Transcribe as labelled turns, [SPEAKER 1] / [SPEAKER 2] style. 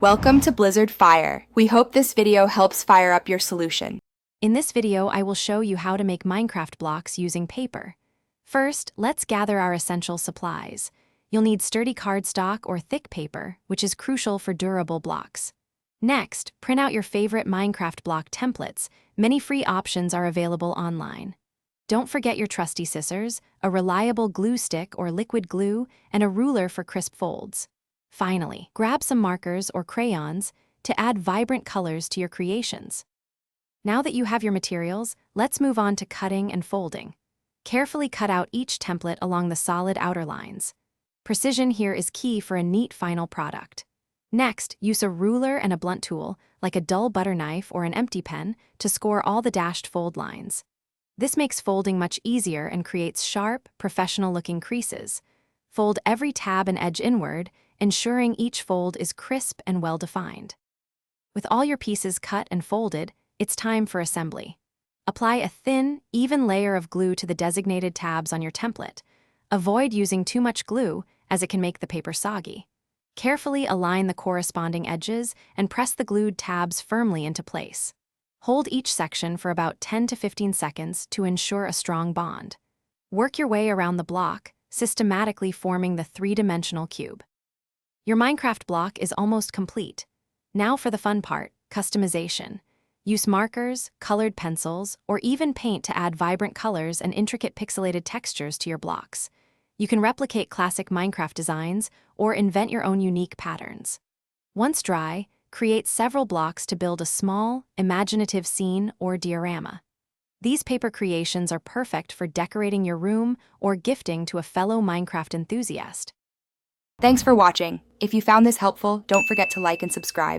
[SPEAKER 1] Welcome to Blizzard Fire. We hope this video helps fire up your solution.
[SPEAKER 2] In this video, I will show you how to make Minecraft blocks using paper. First, let's gather our essential supplies. You'll need sturdy cardstock or thick paper, which is crucial for durable blocks. Next, print out your favorite Minecraft block templates. Many free options are available online. Don't forget your trusty scissors, a reliable glue stick or liquid glue, and a ruler for crisp folds. Finally, grab some markers or crayons to add vibrant colors to your creations. Now that you have your materials, let's move on to cutting and folding. Carefully cut out each template along the solid outer lines. Precision here is key for a neat final product. Next, use a ruler and a blunt tool, like a dull butter knife or an empty pen, to score all the dashed fold lines. This makes folding much easier and creates sharp, professional-looking creases. Fold every tab and edge inward, ensuring each fold is crisp and well-defined. With all your pieces cut and folded, it's time for assembly. Apply a thin, even layer of glue to the designated tabs on your template. Avoid using too much glue, as it can make the paper soggy. Carefully align the corresponding edges and press the glued tabs firmly into place. Hold each section for about 10 to 15 seconds to ensure a strong bond. Work your way around the block, systematically forming the three-dimensional cube. Your Minecraft block is almost complete. Now for the fun part, customization. Use markers, colored pencils, or even paint to add vibrant colors and intricate pixelated textures to your blocks. You can replicate classic Minecraft designs or invent your own unique patterns. Once dry, create several blocks to build a small, imaginative scene or diorama. These paper creations are perfect for decorating your room or gifting to a fellow Minecraft enthusiast.
[SPEAKER 1] Thanks for watching. If you found this helpful, don't forget to like and subscribe.